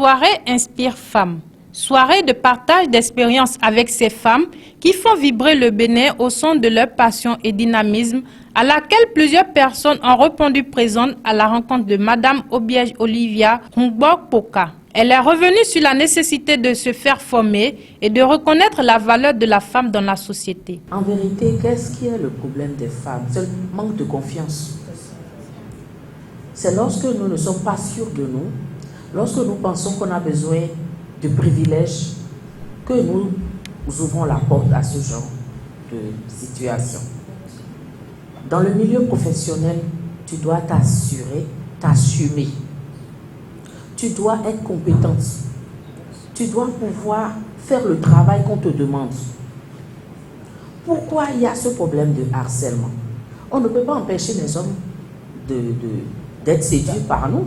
soirée Inspire Femmes. Soirée de partage d'expériences avec ces femmes qui font vibrer le Bénin au son de leur passion et dynamisme, à laquelle plusieurs personnes ont répondu présentes à la rencontre de Madame Obiège Olivia Hungbok Poka. Elle est revenue sur la nécessité de se faire former et de reconnaître la valeur de la femme dans la société. En vérité, qu'est-ce qui est le problème des femmes? C'est le manque de confiance. C'est lorsque nous ne sommes pas sûrs de nous, lorsque nous pensons qu'on a besoin de privilèges, que nous ouvrons la porte à ce genre de situation. Dans le milieu professionnel, tu dois t'assurer, t'assumer. Tu dois être compétente. Tu dois pouvoir faire le travail qu'on te demande. Pourquoi il y a ce problème de harcèlement? On ne peut pas empêcher les hommes d'être séduits par nous.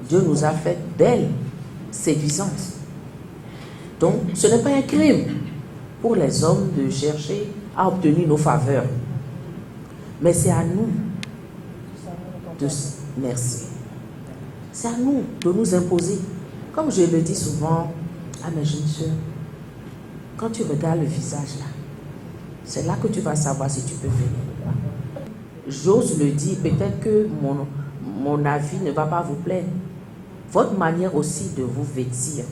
Dieu nous a fait belles, séduisantes. Donc, ce n'est pas un crime pour les hommes de chercher à obtenir nos faveurs. Mais c'est à nous de... Merci. C'est à nous de nous imposer. Comme je le dis souvent à mes jeunes sœurs, quand tu regardes le visage là, c'est là que tu vas savoir si tu peux venir ou pas. J'ose le dire, peut-être que mon avis ne va pas vous plaire. Votre manière aussi de vous vêtir.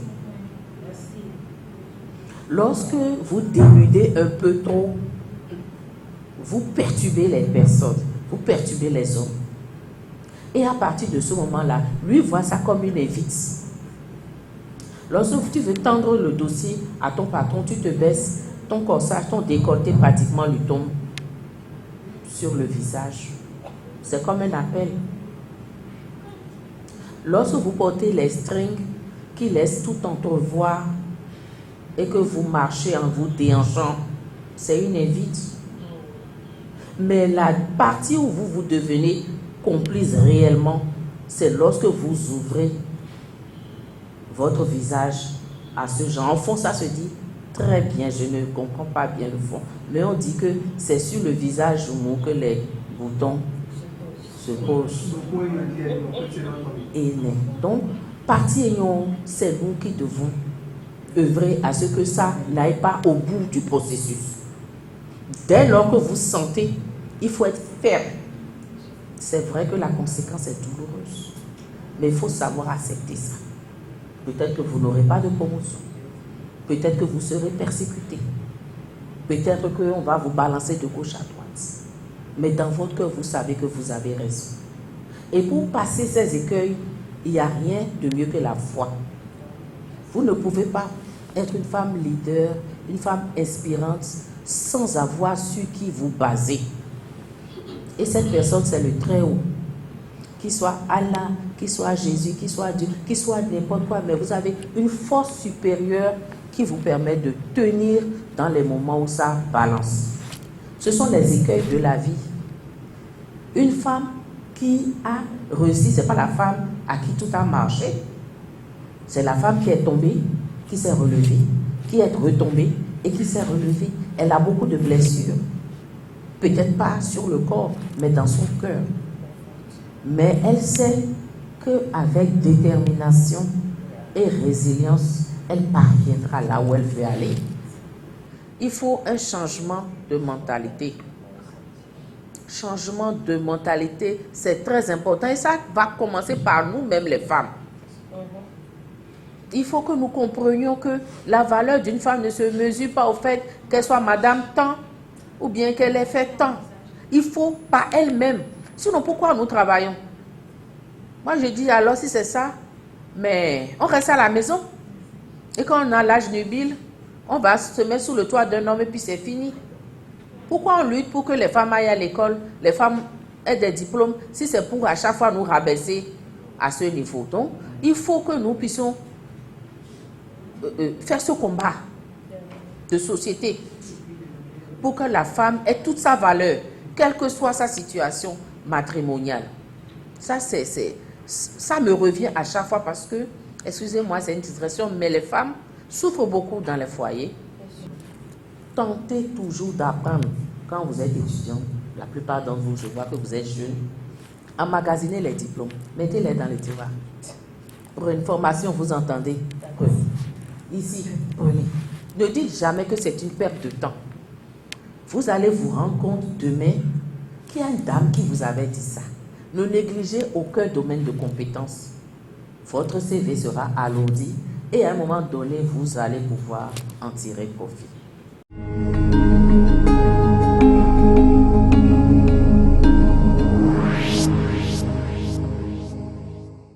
Lorsque vous dénudez un peu trop, vous perturbez les personnes, vous perturbez les hommes. Et à partir de ce moment-là, lui voit ça comme une invite. Lorsque tu veux tendre le dossier à ton patron, tu te baisses, ton corsage, ton décolleté pratiquement lui tombe sur le visage. C'est comme un appel. Lorsque vous portez les strings qui laissent tout entrevoir et que vous marchez en vous déhanchant, c'est une invite. Mais la partie où vous devenez complice réellement, c'est lorsque vous ouvrez votre visage à ce genre. En fond, ça se dit très bien, je ne comprends pas bien le fond. Mais on dit que c'est sur le visage mou que les boutons se posent. Et donc, partie ayant, c'est nous qui devons œuvrer à ce que ça n'aille pas au bout du processus. Dès lors que vous sentez, il faut être ferme. C'est vrai que la conséquence est douloureuse, mais il faut savoir accepter ça. Peut-être que vous n'aurez pas de promotion. Peut-être que vous serez persécuté. Peut-être qu'on va vous balancer de gauche à droite. Mais dans votre cœur, vous savez que vous avez raison. Et pour passer ces écueils, il n'y a rien de mieux que la foi. Vous ne pouvez pas être une femme leader, une femme inspirante, sans avoir su qui vous basez. Et cette personne, c'est le Très-Haut. Qu'il soit Allah, qu'il soit Jésus, qu'il soit Dieu, qu'il soit n'importe quoi, mais vous avez une force supérieure qui vous permet de tenir dans les moments où ça balance. Ce sont les écueils de la vie. Une femme qui a réussi, ce n'est pas la femme à qui tout a marché. C'est la femme qui est tombée, qui s'est relevée, qui est retombée et qui s'est relevée. Elle a beaucoup de blessures. Peut-être pas sur le corps, mais dans son cœur. Mais elle sait qu'avec détermination et résilience, elle parviendra là où elle veut aller. Il faut un changement de mentalité. Changement de mentalité, c'est très important. Et ça va commencer par nous-mêmes, les femmes. Il faut que nous comprenions que la valeur d'une femme ne se mesure pas au fait qu'elle soit madame tant ou bien qu'elle ait fait tant. Il faut par elle-même. Sinon, pourquoi nous travaillons? Moi, je dis alors, si c'est ça, mais on reste à la maison. Et quand on a l'âge nubile, on va se mettre sous le toit d'un homme et puis c'est fini. Pourquoi on lutte pour que les femmes aillent à l'école, les femmes aient des diplômes, si c'est pour à chaque fois nous rabaisser à ce niveau? Donc, il faut que nous puissions faire ce combat de société pour que la femme ait toute sa valeur, quelle que soit sa situation matrimoniale. Ça me revient à chaque fois parce que, excusez-moi, c'est une digression, mais les femmes souffrent beaucoup dans les foyers. Tentez toujours d'apprendre. Quand vous êtes étudiant, la plupart d'entre vous, je vois que vous êtes jeunes, emmagasinez les diplômes, mettez-les dans les tiroirs. Pour une formation, vous entendez? Prenez. Ici, prenez. Ne dites jamais que c'est une perte de temps. Vous allez vous rendre compte demain qu'il y a une dame qui vous avait dit ça. Ne négligez aucun domaine de compétence. Votre CV sera alourdi et à un moment donné, vous allez pouvoir en tirer profit.